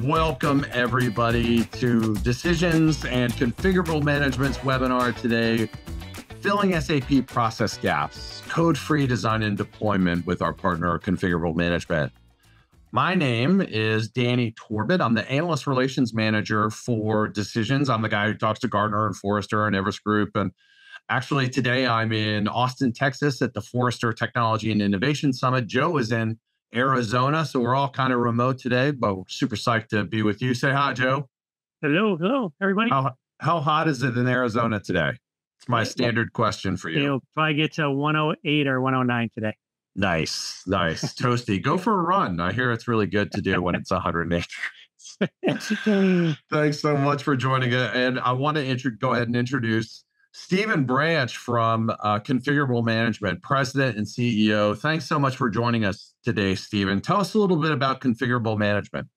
Welcome, everybody, to Decisions and Configurable Management's webinar today, Filling SAP Process Gaps, Code-Free Design and Deployment with our partner, Configurable Management. My name is Danny Torbett. I'm the Analyst Relations Manager for Decisions. I'm the guy who talks to Gartner and Forrester and Everest Group. And actually, today I'm in Austin, Texas at the Forrester Technology and Innovation Summit. Joe is in Arizona, so we're all kind of remote today, but we're super psyched to be with you. Say hi, Joe. Hello, everybody. How hot is it in Arizona today? It's my standard question for you. It'll probably get to 108 or 109 today. Nice. Toasty. Go for a run. I hear it's really good to do when it's 108. Thanks so much for joining it. And I want to go ahead and introduce Stephen Branch from Configurable Management, President and CEO. Thanks so much for joining us today, Stephen. Tell us a little bit about Configurable Management.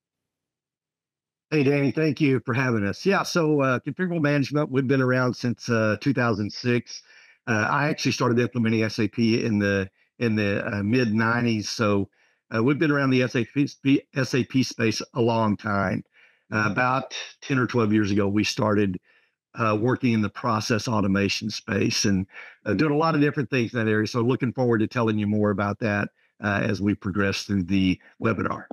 Hey, Danny, thank you for having us. Yeah, so Configurable Management, we've been around since 2006. I actually started implementing SAP in the mid 90s. So we've been around the SAP space a long time. About 10 or 12 years ago, we started working in the process automation space and doing a lot of different things in that area. So looking forward to telling you more about that as we progress through the webinar.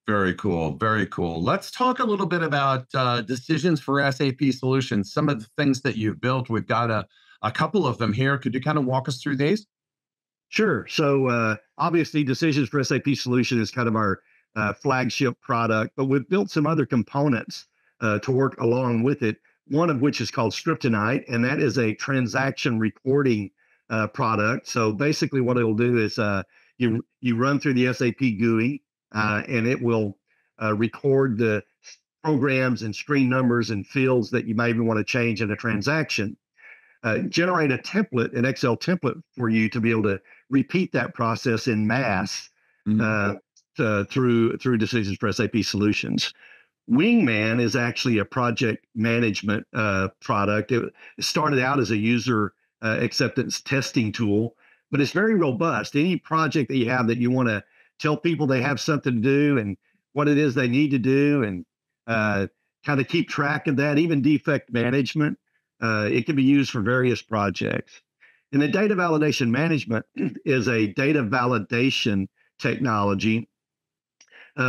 Very cool. Very cool. Let's talk a little bit about decisions for SAP solutions. Some of the things that you've built, we've got a couple of them here. Could you kind of walk us through these? Sure. So obviously decisions for SAP solution is kind of our flagship product, but we've built some other components to work along with it. One of which is called Scriptonite, and that is a transaction reporting product. So basically what it'll do is you run through the SAP GUI, and it will record the programs and screen numbers and fields that you might even want to change in a transaction. Generate a template, an Excel template for you to be able to repeat that process in mass through decisions for SAP solutions. Wingman is actually a project management product. It started out as a user acceptance testing tool, but it's very robust. Any project that you have that you want to tell people they have something to do and what it is they need to do and kind of keep track of that, even defect management, it can be used for various projects. And the data validation management is a data validation technology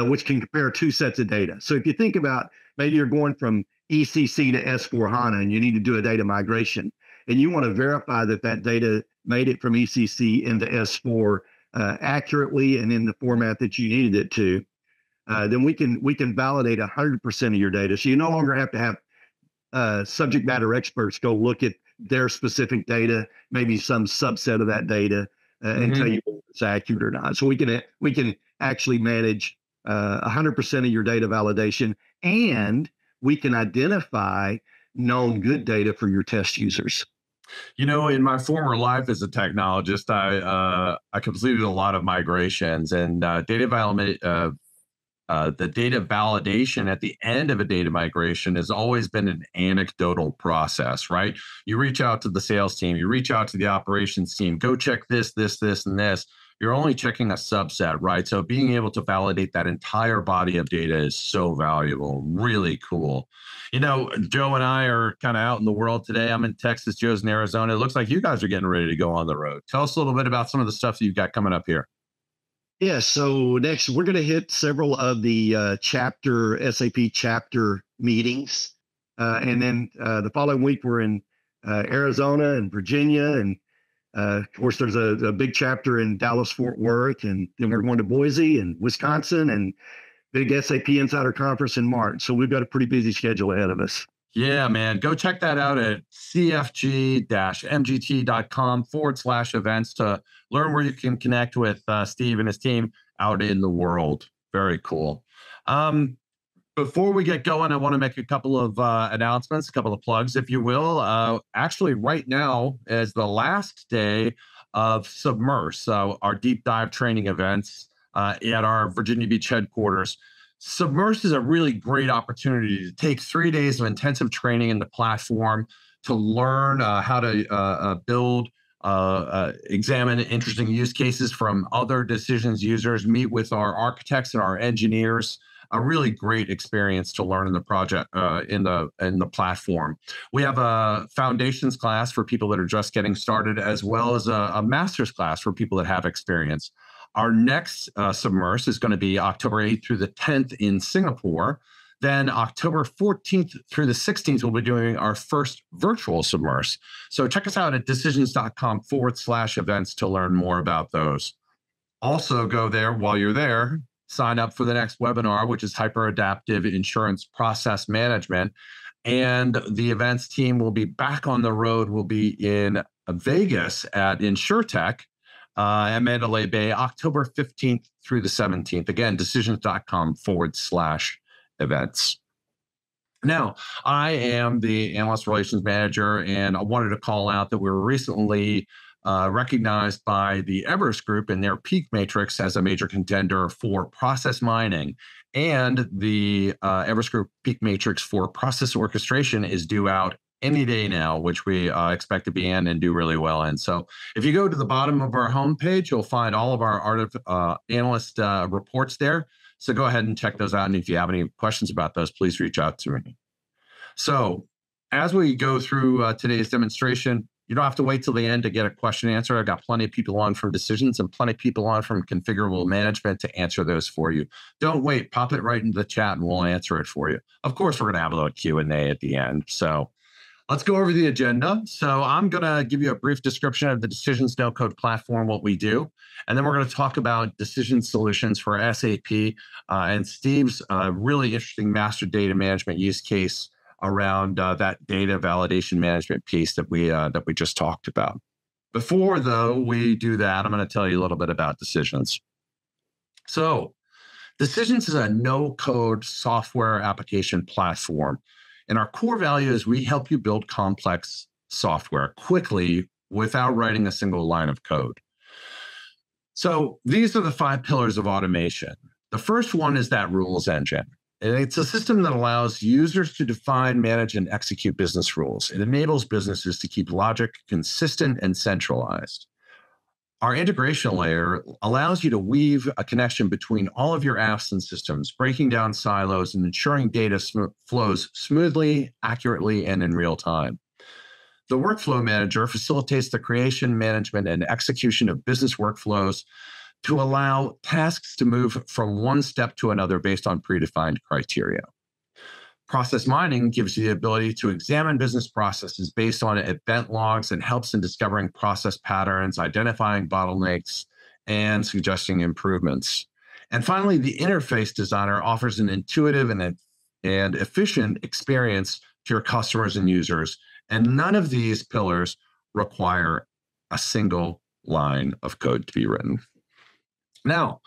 which can compare two sets of data. So if you think about maybe you're going from ECC to S/4HANA and you need to do a data migration, and you want to verify that that data made it from ECC into S4 accurately and in the format that you needed it to, then we can validate 100% of your data. So you no longer have to have subject matter experts go look at their specific data, maybe some subset of that data, and tell you if it's accurate or not. So we can actually manage 100% of your data validation, and we can identify known good data for your test users. You know, in my former life as a technologist, I completed a lot of migrations, and the data validation at the end of a data migration has always been an anecdotal process, right? You reach out to the sales team, you reach out to the operations team, go check this, and this. You're only checking a subset, right? So being able to validate that entire body of data is so valuable, really cool. You know, Joe and I are kind of out in the world today. I'm in Texas, Joe's in Arizona. It looks like you guys are getting ready to go on the road. Tell us a little bit about some of the stuff that you've got coming up here. Yeah, so next we're going to hit several of the SAP chapter meetings. And then the following week we're in Arizona and Virginia, and of course, there's a big chapter in Dallas-Fort Worth, and then we're going to Boise and Wisconsin, and big SAP Insider Conference in March. So we've got a pretty busy schedule ahead of us. Yeah, man. Go check that out at cfg-mgt.com/events to learn where you can connect with Steve and his team out in the world. Very cool. Before we get going, I want to make a couple of announcements, a couple of plugs, if you will. Actually, right now is the last day of Submerse, our deep dive training events at our Virginia Beach headquarters. Submerse is a really great opportunity to take 3 days of intensive training in the platform to learn how to build, examine interesting use cases from other decisions users, meet with our architects and our engineers, a really great experience to learn in the project in the platform. We have a foundations class for people that are just getting started, as well as a master's class for people that have experience. Our next Submerse is going to be October 8th through the 10th in Singapore. Then October 14th through the 16th, we'll be doing our first virtual Submerse. So check us out at decisions.com/events to learn more about those. Also go there while you're there, sign up for the next webinar, which is Hyper-Adaptive Insurance Process Management. And the events team will be back on the road. We'll be in Vegas at InsurTech at Mandalay Bay, October 15th through the 17th. Again, decisions.com/events. Now, I am the Analyst Relations Manager, and I wanted to call out that we were recently recognized by the Everest Group in their Peak Matrix as a major contender for process mining. And the Everest Group Peak Matrix for process orchestration is due out any day now, which we expect to be in and do really well in. So if you go to the bottom of our homepage, you'll find all of our analyst reports there. So go ahead and check those out. And if you have any questions about those, please reach out to me. So as we go through today's demonstration, you don't have to wait till the end to get a question answered. I've got plenty of people on from Decisions and plenty of people on from Configurable Management to answer those for you. Don't wait. Pop it right into the chat and we'll answer it for you. Of course, we're going to have a little Q&A at the end. So let's go over the agenda. So I'm going to give you a brief description of the Decisions no-code platform, what we do. And then we're going to talk about decision solutions for SAP and Steve's really interesting master data management use case around that data validation management piece that we just talked about. Before, though, we do that, I'm going to tell you a little bit about Decisions. So Decisions is a no-code software application platform. And our core value is we help you build complex software quickly without writing a single line of code. So these are the 5 pillars of automation. The first one is that rules engine. And it's a system that allows users to define, manage, and execute business rules. It enables businesses to keep logic consistent and centralized. Our integration layer allows you to weave a connection between all of your apps and systems, breaking down silos and ensuring data flows smoothly, accurately, and in real time. The Workflow Manager facilitates the creation, management, and execution of business workflows to allow tasks to move from one step to another based on predefined criteria. Process mining gives you the ability to examine business processes based on event logs and helps in discovering process patterns, identifying bottlenecks, and suggesting improvements. And finally, the Interface Designer offers an intuitive and efficient experience to your customers and users. And none of these pillars require a single line of code to be written. Now,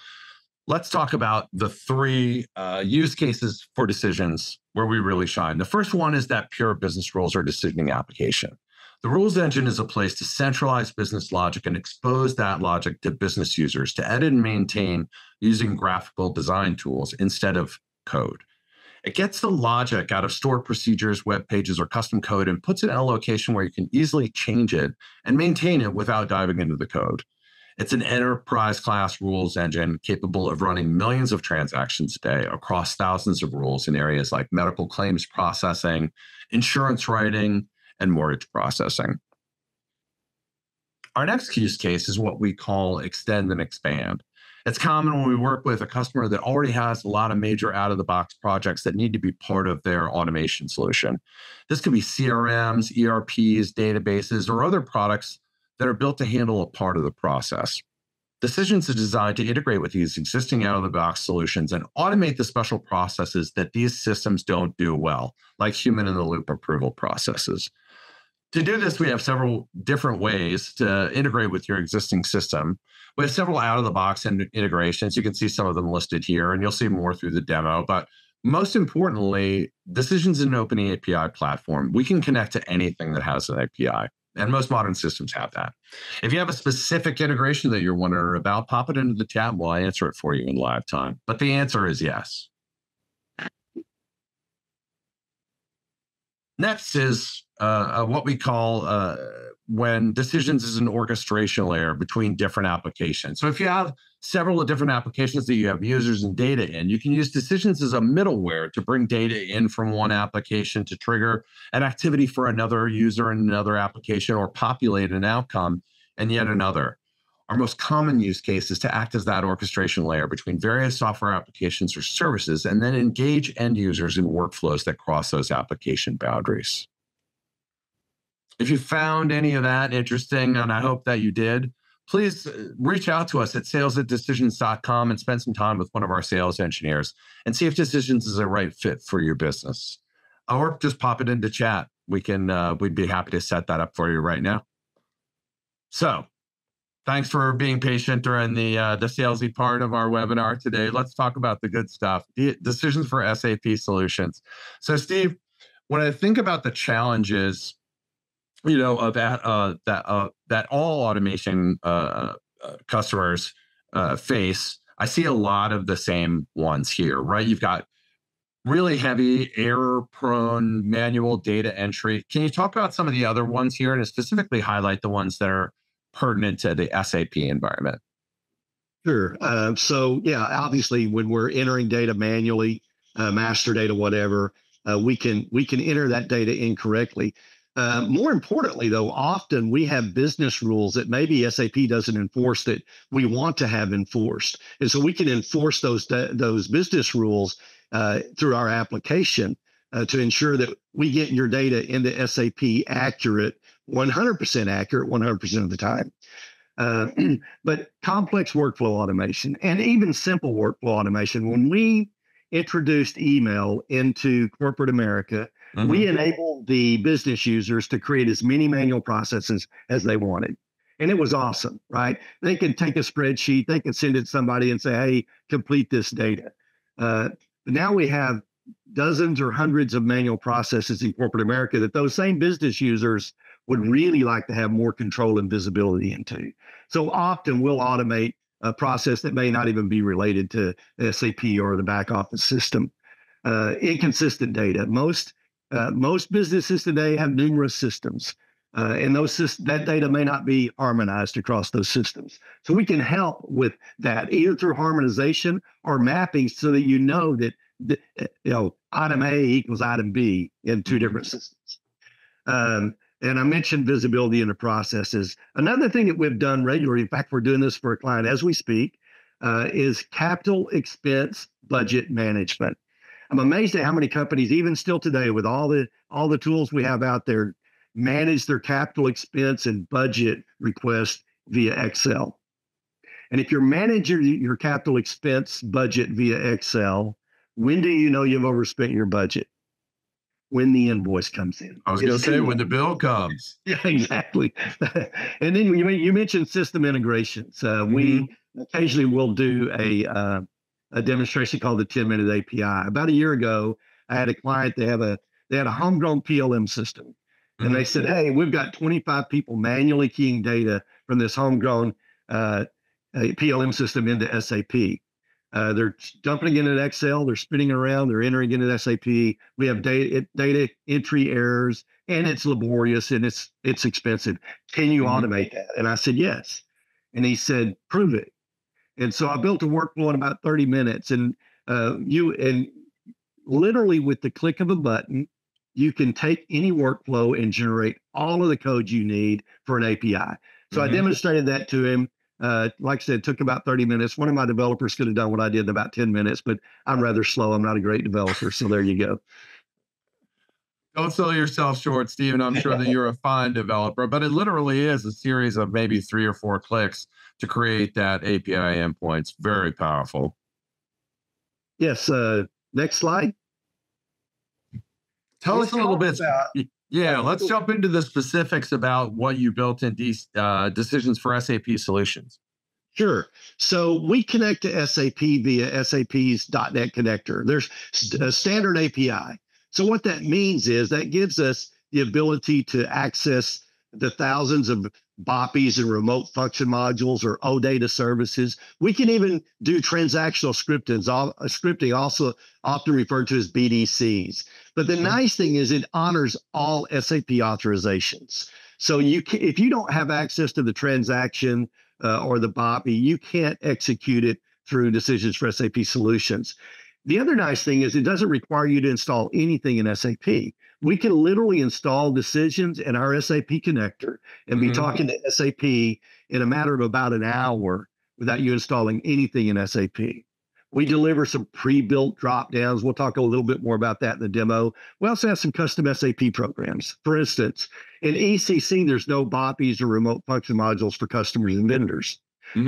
let's talk about the 3 use cases for Decisions where we really shine. The first one is that pure business rules or decisioning application. The rules engine is a place to centralize business logic and expose that logic to business users to edit and maintain using graphical design tools instead of code. It gets the logic out of stored procedures, web pages, or custom code and puts it in a location where you can easily change it and maintain it without diving into the code. It's an enterprise-class rules engine capable of running millions of transactions a day across thousands of rules in areas like medical claims processing, insurance writing, and mortgage processing. Our next use case is what we call extend and expand. It's common when we work with a customer that already has a lot of major out-of-the-box projects that need to be part of their automation solution. This could be CRMs, ERPs, databases, or other products that are built to handle a part of the process. Decisions are designed to integrate with these existing out-of-the-box solutions and automate the special processes that these systems don't do well, like human-in-the-loop approval processes. To do this, we have several different ways to integrate with your existing system. We have several out-of-the-box integrations. You can see some of them listed here, and you'll see more through the demo. But most importantly, Decisions is an open API platform. We can connect to anything that has an API. And most modern systems have that. If you have a specific integration that you're wondering about, pop it into the chat. We'll answer it for you in live time. But the answer is yes. Next is what we call when decisions is an orchestration layer between different applications. So if you have several different applications that you have users and data in, you can use decisions as a middleware to bring data in from one application to trigger an activity for another user in another application, or populate an outcome in yet another. Our most common use case is to act as that orchestration layer between various software applications or services, and then engage end users in workflows that cross those application boundaries. If you found any of that interesting, and I hope that you did, please reach out to us at sales@decisions.com and spend some time with one of our sales engineers and see if Decisions is a right fit for your business. Or just pop it into chat. We'd be happy to set that up for you right now. So thanks for being patient during the salesy part of our webinar today. Let's talk about the good stuff, decisions for SAP solutions. So Steve, when I think about the challenges, of that all automation customers face, I see a lot of the same ones here, right? You've got really heavy, error-prone manual data entry. Can you talk about some of the other ones here and specifically highlight the ones that are pertinent to the SAP environment? Sure. So yeah, obviously when we're entering data manually, master data, whatever, we can enter that data incorrectly. More importantly, though, often we have business rules that maybe SAP doesn't enforce that we want to have enforced, and so we can enforce those business rules through our application to ensure that we get your data into SAP accurate, 100% accurate, 100% of the time. But complex workflow automation and even simple workflow automation, when we introduced email into corporate America, we enabled the business users to create as many manual processes as they wanted. And it was awesome, right? They could take a spreadsheet, they could send it to somebody and say, hey, complete this data. But now we have dozens or hundreds of manual processes in corporate America that those same business users would really like to have more control and visibility into. So often we'll automate a process that may not even be related to SAP or the back office system. Inconsistent data. Most businesses today have numerous systems, and that data may not be harmonized across those systems. So we can help with that either through harmonization or mapping, so that you know that item A equals item B in two different systems. And I mentioned visibility into processes. Another thing that we've done regularly, in fact, we're doing this for a client as we speak, is capital expense budget management. I'm amazed at how many companies, even still today, with all the tools we have out there, manage their capital expense and budget requests via Excel. And if you're managing your capital expense budget via Excel, when do you know you've overspent your budget? When the invoice comes in. I was going to say when the bill comes. Yeah, exactly. And then you mentioned system integrations. We occasionally will do a demonstration called the 10-minute API. About a year ago, I had a client. They had a homegrown PLM system, and they said, "Hey, we've got 25 people manually keying data from this homegrown PLM system into SAP. They're dumping it into Excel. They're spinning it around. They're entering it into SAP. We have data entry errors, and it's laborious and it's expensive. Can you automate that?" And I said, "Yes." And he said, "Prove it." And so I built a workflow in about 30 minutes, and literally with the click of a button, you can take any workflow and generate all of the code you need for an API. So I demonstrated that to him. Like I said, it took about 30 minutes. One of my developers could have done what I did in about 10 minutes, but I'm rather slow. I'm not a great developer. So there you go. Don't sell yourself short, Stephen. I'm sure that you're a fine developer, but it literally is a series of maybe 3 or 4 clicks to create that API endpoint. It's very powerful. Yes. Next slide. Tell us a little bit. Yeah, let's jump into the specifics about what you built in these decisions for SAP solutions. Sure. So we connect to SAP via SAP's .NET connector. There's a standard API. So what that means is that gives us the ability to access the thousands of BOPs and remote function modules or OData services. We can even do transactional scripting, also often referred to as BDCs. But the nice thing is it honors all SAP authorizations. So if you don't have access to the transaction or the BOPI, you can't execute it through Decisions for SAP Solutions. The other nice thing is it doesn't require you to install anything in SAP. We can literally install Decisions in our SAP connector and be talking to SAP in a matter of about an hour without you installing anything in SAP. We deliver some pre-built drop downs. We'll talk a little bit more about that in the demo. We also have some custom SAP programs. For instance, in ECC, there's no BOPIs or remote function modules for customers and vendors.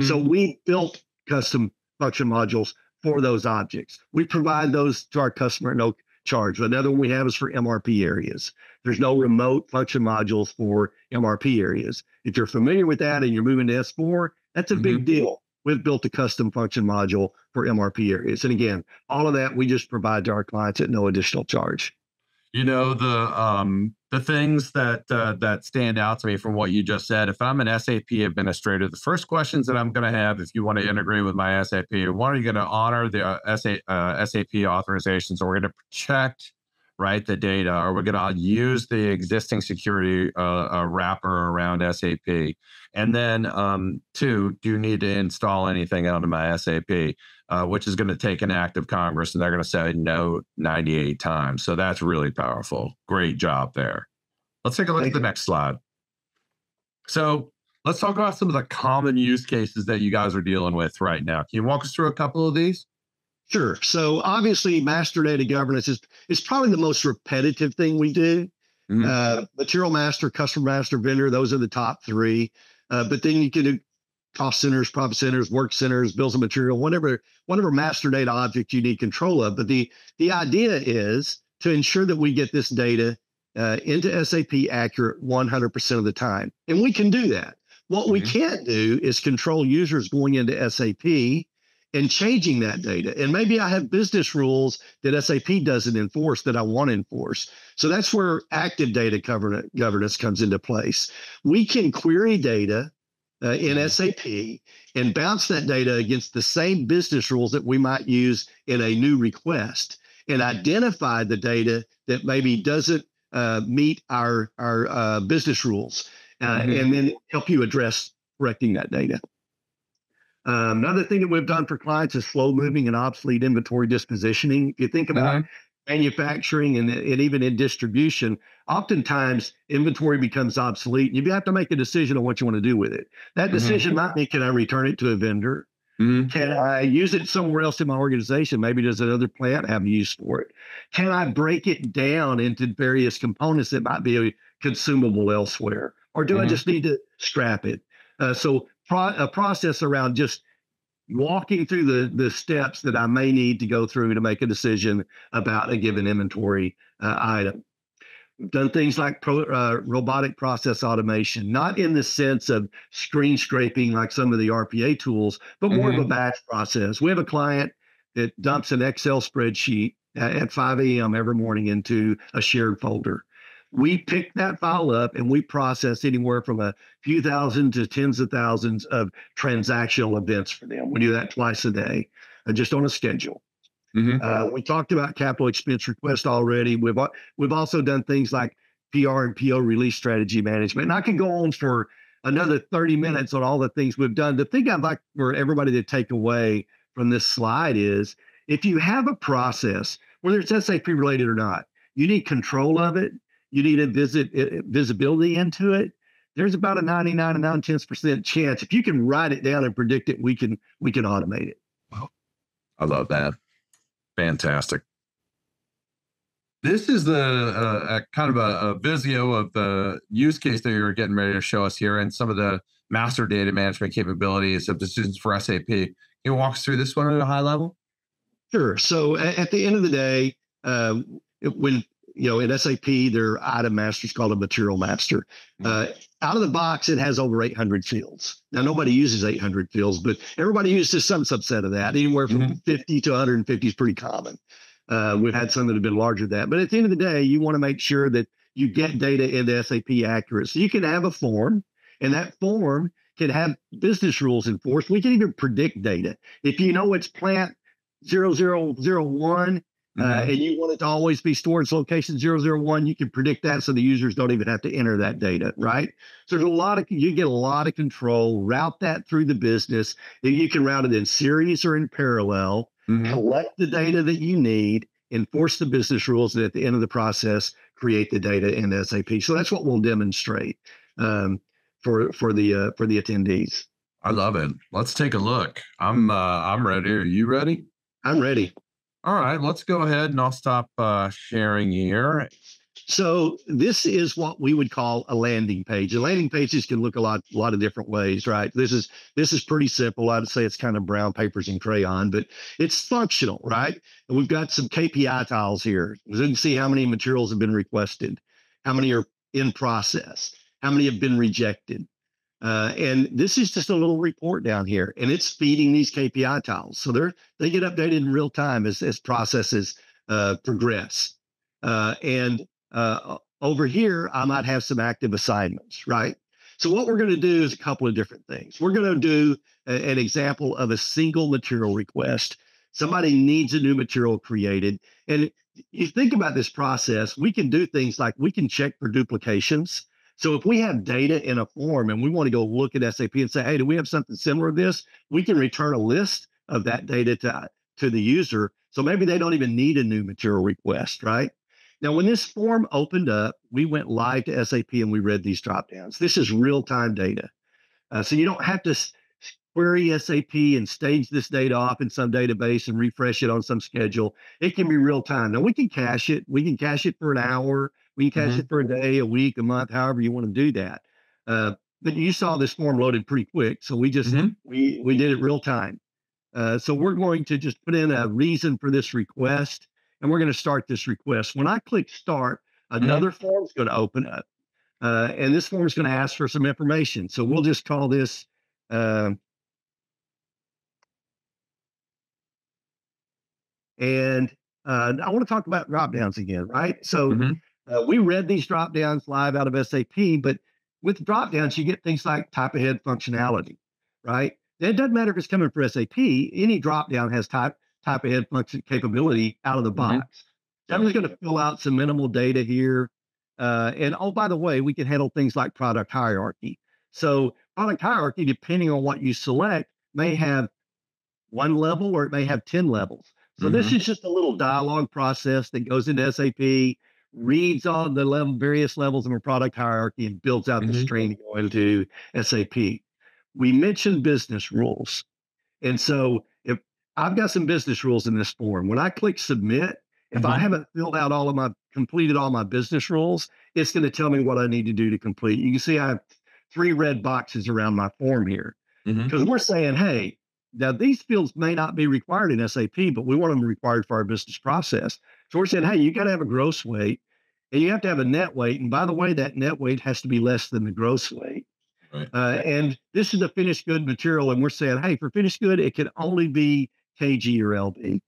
So we built custom function modules for those objects. We provide those to our customer at no charge. Another one we have is for MRP areas. There's no remote function modules for MRP areas. If you're familiar with that and you're moving to S4, that's a big deal. We've built a custom function module for MRP areas. And again, all of that we just provide to our clients at no additional charge. You know, the things that stand out to me from what you just said, if I'm an SAP administrator, the first questions that I'm going to have, if you want to integrate with my SAP, one, are you going to honor the SAP authorizations, or we're going to protect, right, the data, or we're going to use the existing security wrapper around SAP? And then two, do you need to install anything onto my SAP? Which is going to take an act of Congress, and they're going to say no 98 times. So that's really powerful. Great job there. Let's take a look at the next slide. So let's talk about some of the common use cases that you guys are dealing with right now. Can you walk us through a couple of these? Sure. So obviously, master data governance is probably the most repetitive thing we do. Material master, customer master, vendor, those are the top three. But then you can do cost centers, profit centers, work centers, bills of material, whatever master data object you need control of. But the idea is to ensure that we get this data into SAP accurate 100% of the time. And we can do that. What we can't do is control users going into SAP and changing that data. And maybe I have business rules that SAP doesn't enforce that I want to enforce. So that's where active data governance comes into place. We can query data in SAP and bounce that data against the same business rules that we might use in a new request, and identify the data that maybe doesn't meet our business rules, and then help you address correcting that data. Another thing that we've done for clients is slow moving and obsolete inventory dispositioning. If you think about manufacturing and even in distribution, oftentimes inventory becomes obsolete. You have to make a decision on what you want to do with it. That decision might be, can I return it to a vendor? Can I use it somewhere else in my organization? Maybe does another plant have use for it? Can I break it down into various components that might be consumable elsewhere? Or do I just need to scrap it? So a process around just walking through the steps that I may need to go through to make a decision about a given inventory item. We've done things like robotic process automation, not in the sense of screen scraping like some of the RPA tools, but more of a batch process. We have a client that dumps an Excel spreadsheet at 5 a.m. every morning into a shared folder. We pick that file up and we process anywhere from a few thousand to tens of thousands of transactional events for them. We do that twice a day, just on a schedule. We talked about capital expense request already. We've also done things like PR and PO release strategy management. And I could go on for another 30 minutes on all the things we've done. The thing I'd like for everybody to take away from this slide is, if you have a process, whether it's SAP related or not, you need control of it. You need a visibility into it. There's about a 99 and 9/10% chance, if you can write it down and predict it, we can automate it. Wow. I love that. Fantastic. This is the kind of a Visio of the use case that you're getting ready to show us here, and some of the master data management capabilities of Decisions for SAP. Can you walk us through this one at a high level? Sure. So at the end of the day, when in SAP, their item master is called a material master. Out of the box, it has over 800 fields. Now, nobody uses 800 fields, but everybody uses some subset of that. Anywhere from 50 to 150 is pretty common. We've had some that have been larger than that. But at the end of the day, you want to make sure that you get data into SAP accurate. So you can have a form, and that form can have business rules enforced. We can even predict data. If you know it's plant 0001, and you want it to always be stored as location 001, you can predict that so the users don't even have to enter that data, right? So you get a lot of control, route that through the business. You can route it in series or in parallel, collect the data that you need, enforce the business rules, and at the end of the process, create the data in SAP. So that's what we'll demonstrate for the attendees. I love it. Let's take a look. I'm ready. Are you ready? I'm ready. All right, let's go ahead and I'll stop sharing here. So this is what we would call a landing page. And landing pages can look a lot of different ways, right? This is pretty simple. I'd say it's kind of brown papers and crayon, but it's functional, right? And we've got some KPI tiles here. You can see how many materials have been requested, how many are in process, how many have been rejected. And this is just a little report down here, and it's feeding these KPI tiles. So they get updated in real time as processes progress. Over here, I might have some active assignments, right? So what we're going to do is a couple of different things. We're going to do an example of a single material request. Somebody needs a new material created. And you think about this process, we can do things like we can check for duplications. So if we have data in a form and we want to go look at SAP and say, hey, do we have something similar to this? We can return a list of that data to the user. So maybe they don't even need a new material request, right? Now, when this form opened up, we went live to SAP and we read these dropdowns. This is real-time data. So you don't have to query SAP and stage this data off in some database and refresh it on some schedule. It can be real-time. Now, we can cache it. We can cache it for an hour. We can cache it for a day, a week, a month, however you want to do that. But you saw this form loaded pretty quick. So we just, we did it real-time. So we're going to just put in a reason for this request, and we're going to start this request. When I click start, another form is going to open up. And this form is going to ask for some information. So we'll just call this and I want to talk about dropdowns again, right? So we read these dropdowns live out of SAP, but with dropdowns, you get things like type ahead functionality, right? It doesn't matter if it's coming from SAP. Any dropdown has type ahead function capability out of the box. So I'm just going to fill out some minimal data here. And oh, by the way, we can handle things like product hierarchy. So product hierarchy, depending on what you select, may have one level or it may have 10 levels. So this is just a little dialogue process that goes into SAP, reads all the various levels of a product hierarchy and builds out the string to go into SAP. We mentioned business rules. And so if I've got some business rules in this form, when I click submit, if I haven't completed all my business rules, it's going to tell me what I need to do to complete. You can see I have 3 red boxes around my form here because we're saying, hey, now these fields may not be required in SAP, but we want them required for our business process. So we're saying, hey, you got to have a gross weight and you have to have a net weight. And by the way, that net weight has to be less than the gross weight. Right. And this is a finished good material. And we're saying, hey, for finished good, it can only be kg or lb.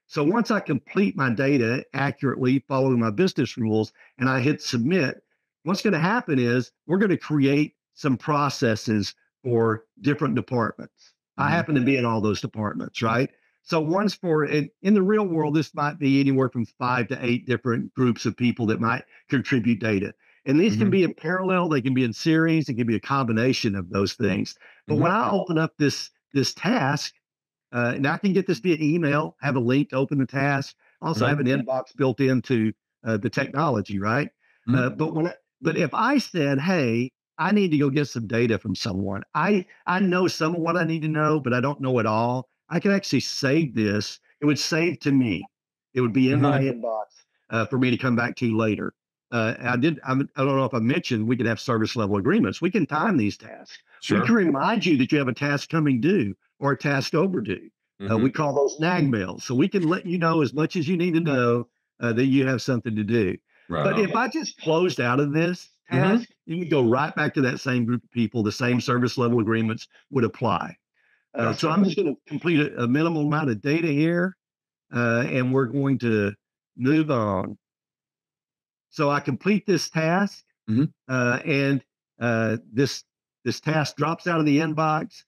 So once I complete my data accurately, following my business rules, and I hit submit, what's going to happen is we're going to create some processes for different departments. I happen to be in all those departments, right? So one's in the real world, this might be anywhere from 5 to 8 different groups of people that might contribute data. And these can be in parallel, they can be in series, it can be a combination of those things. But when I open up this task, and I can get this via email, have a link to open the task, also have an inbox built into the technology, right? But if I said, hey, I need to go get some data from someone. I know some of what I need to know, but I don't know it all. I can actually save this. It would save to me. It would be in my inbox for me to come back to later. I don't know if I mentioned we can have service level agreements. We can time these tasks. We can remind you that you have a task coming due or a task overdue. We call those nag mails. So we can let you know as much as you need to know that you have something to do. Right. But if I just closed out of this task, you can go right back to that same group of people. The same service level agreements would apply. So I'm just going to complete a minimal amount of data here, and we're going to move on. So I complete this task, and this task drops out of the inbox.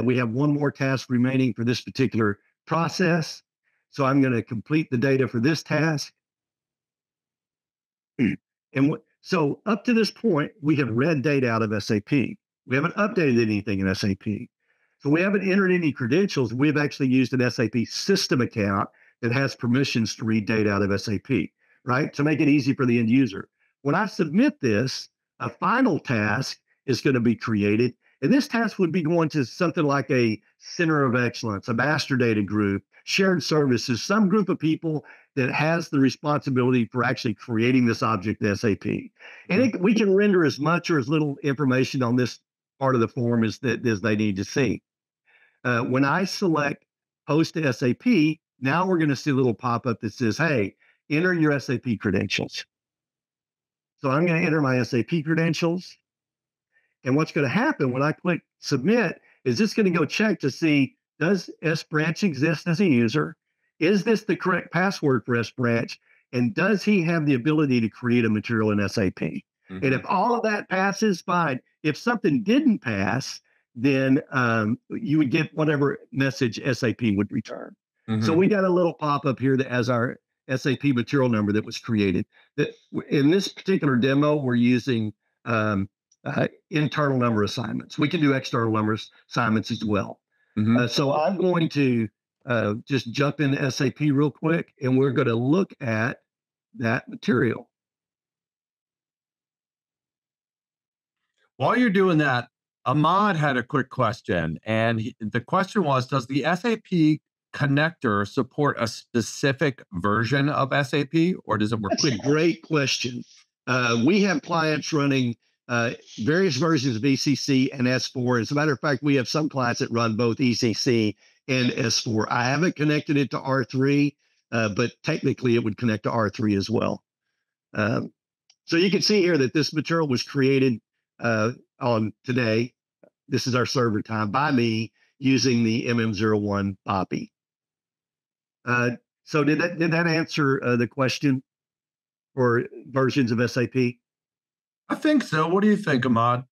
We have one more task remaining for this particular process. So I'm going to complete the data for this task. So up to this point, we have read data out of SAP. We haven't updated anything in SAP. So we haven't entered any credentials. We've actually used an SAP system account that has permissions to read data out of SAP, right? To make it easy for the end user. When I submit this, a final task is going to be created. And this task would be going to something like a center of excellence, a master data group, shared services, some group of people that has the responsibility for actually creating this object in SAP. And we can render as much or as little information on this part of the form as they need to see. When I select Post to SAP, now we're going to see a little pop-up that says, hey, enter your SAP credentials. So I'm going to enter my SAP credentials. And what's going to happen when I click Submit is this going to go check to see, does SBranch exist as a user? Is this the correct password for SBranch? And does he have the ability to create a material in SAP? Mm-hmm. And if all of that passes, fine. If something didn't pass, then you would get whatever message SAP would return. Mm-hmm. So we got a little pop-up here that has our SAP material number that was created. That in this particular demo, we're using internal number assignments. We can do external number assignments as well. Mm-hmm. So I'm going to just jump into SAP real quick, and we're going to look at that material. While you're doing that, Ahmad had a quick question, and the question was, does the SAP connector support a specific version of SAP, or does it work? That's a great question. We have clients running various versions of ECC and S4. As a matter of fact, we have some clients that run both ECC and S4. I haven't connected it to R3, but technically it would connect to R3 as well. So you can see here that this material was created on today. This is our server time by me using the MM01 BOPI. So did that answer the question for versions of SAP? I think so. What do you think, Ahmad?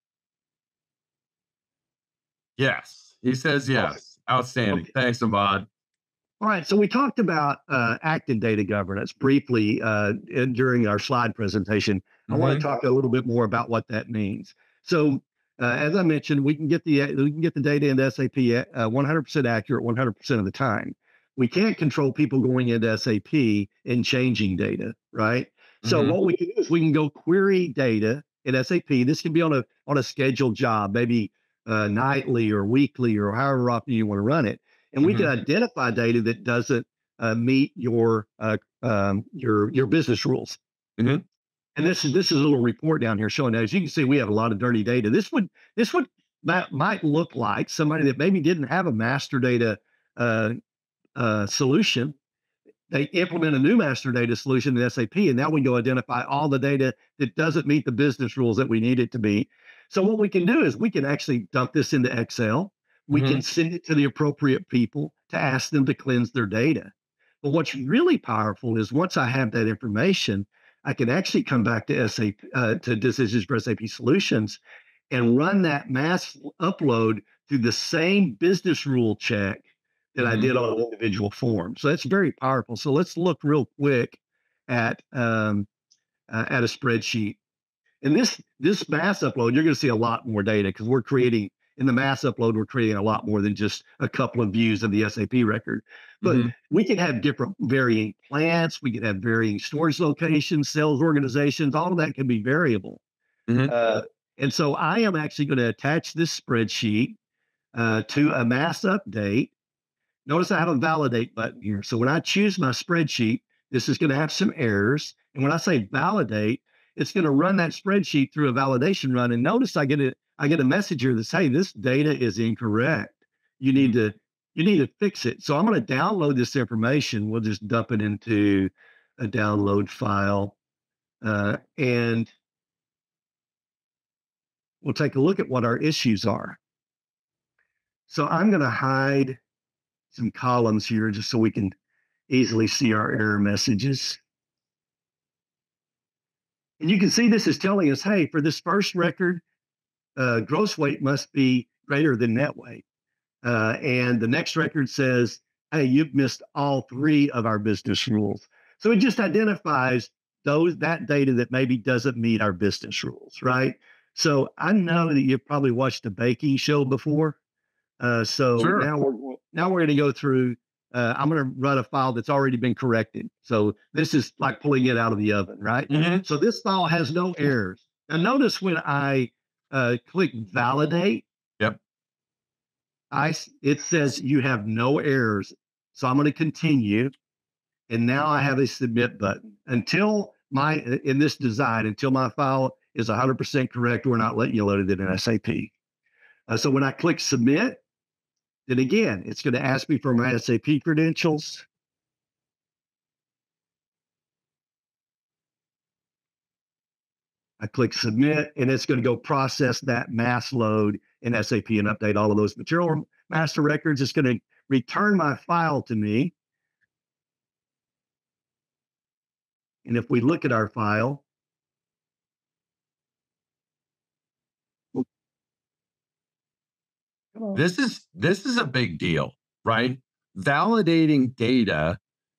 Yes. He says yes. Outstanding. Okay. Thanks, Ahmad. All right. So we talked about active data governance briefly during our slide presentation. Mm-hmm. I want to talk a little bit more about what that means. So as I mentioned, we can get the data into SAP 100% accurate 100% of the time. We can't control people going into SAP and changing data, right? Mm-hmm. So what we can do is we can go query data in SAP. This can be on a scheduled job, maybe nightly or weekly or however often you want to run it. And we can identify data that doesn't meet your business rules. Mm-hmm. And this is a little report down here showing that. As you can see, we have a lot of dirty data. This might look like somebody that maybe didn't have a master data solution. They implement a new master data solution in SAP, and now we go identify all the data that doesn't meet the business rules that we need it to be. So what we can do is we can actually dump this into Excel. We can send it to the appropriate people to ask them to cleanse their data. But what's really powerful is once I have that information, I can actually come back to SAP, to Decisions for SAP Solutions, and run that mass upload through the same business rule check that I did on an individual form. So that's very powerful. So let's look real quick at a spreadsheet. In this mass upload, you're going to see a lot more data because we're creating, in the mass upload, we're creating a lot more than just a couple of views of the SAP record. But we can have different varying plants. We can have varying storage locations, sales organizations. All of that can be variable. And so I am actually going to attach this spreadsheet to a mass update. Notice I have a validate button here. So when I choose my spreadsheet, this is going to have some errors. And when I say validate, it's going to run that spreadsheet through a validation run. And notice I get a message here that says, hey, this data is incorrect. You need to fix it. So I'm going to download this information. We'll just dump it into a download file. And we'll take a look at what our issues are. So I'm going to hide some columns here just so we can easily see our error messages. And you can see this is telling us, hey, for this first record, gross weight must be greater than net weight. And the next record says hey, you've missed all three of our business rules. So it just identifies that data that maybe doesn't meet our business rules, right? So I know that you've probably watched a baking show before. So Sure. now we're going to go through. I'm going to run a file that's already been corrected. So this is like pulling it out of the oven, right? Mhm. So this file has no errors. Now notice when I click validate, Yep. it says you have no errors. So I'm going to continue, and now I have a submit button. Until in this design, until my file is 100% correct, we're not letting you load it in SAP. So when I click submit, then again, it's going to ask me for my SAP credentials. I click submit, and it's going to go process that mass load in SAP and update all of those material master records. It's going to return my file to me. And if we look at our file, This is a big deal, right? Validating data,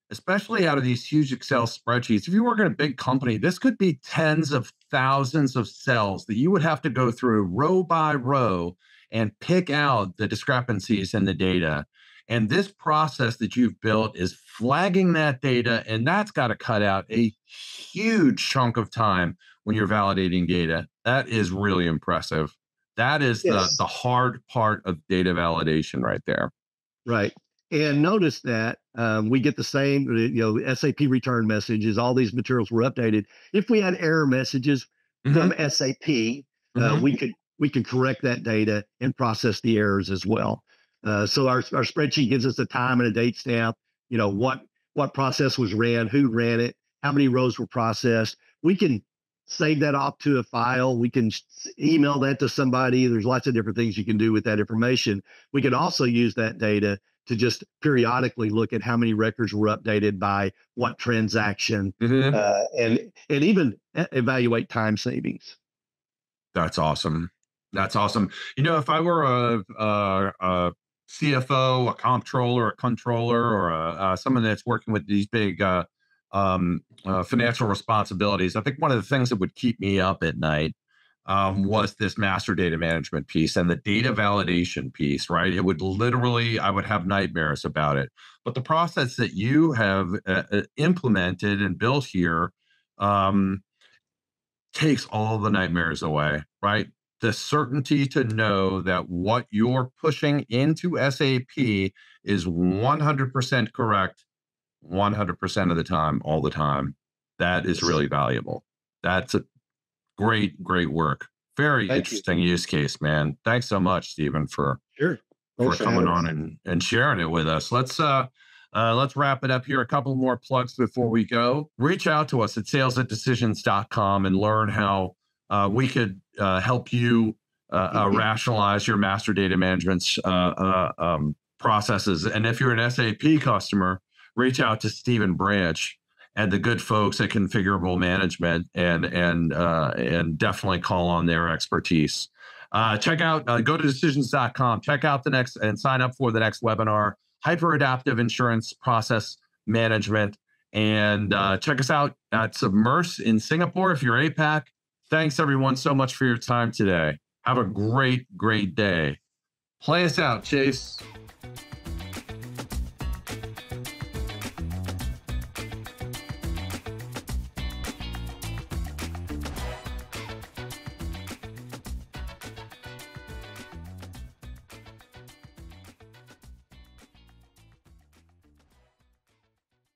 especially out of these huge Excel spreadsheets. If you work in a big company, this could be tens of thousands of cells that you would have to go through row by row and pick out the discrepancies in the data. And this process that you've built is flagging that data, and that's got to cut out a huge chunk of time when you're validating data. That is really impressive. That is the yes, hard part of data validation right there. right. And notice that we get the same, SAP return messages. All these materials were updated. If we had error messages from Mhm, SAP, mhm. we could correct that data and process the errors as well. So our spreadsheet gives us a time and a date stamp. What process was ran, who ran it, how many rows were processed. We can save that off to a file. We can email that to somebody. There's lots of different things you can do with that information. We can also use that data to just periodically look at how many records were updated by what transaction, Mhm. and even evaluate time savings. That's awesome. That's awesome. If I were a CFO, a comptroller, a controller, or someone that's working with these big financial responsibilities, I think one of the things that would keep me up at night was this master data management piece and the data validation piece, right? It would literally, I would have nightmares about it. But the process that you have implemented and built here, um, takes all the nightmares away, right? The certainty to know that what you're pushing into SAP is 100% correct 100% of the time, all the time. That is Yes. really valuable. That's a great work. Very Thank you. interesting use case, man. Thanks so much, Stephen, Sure. for Thanks for coming having on us. and sharing it with us. Let's wrap it up here. A couple more plugs before we go. Reach out to us at sales@decisions.com and learn how we could help you rationalize your master data management processes. And if you're an SAP customer, reach out to Stephen Branch and the good folks at Configurable Management, and definitely call on their expertise. Go to decisions.com, check out the next and sign up for the next webinar, Hyper Adaptive Insurance Process Management. And check us out at Submerse in Singapore if you're APAC. Thanks, everyone, so much for your time today. Have a great day. Play us out, Chase.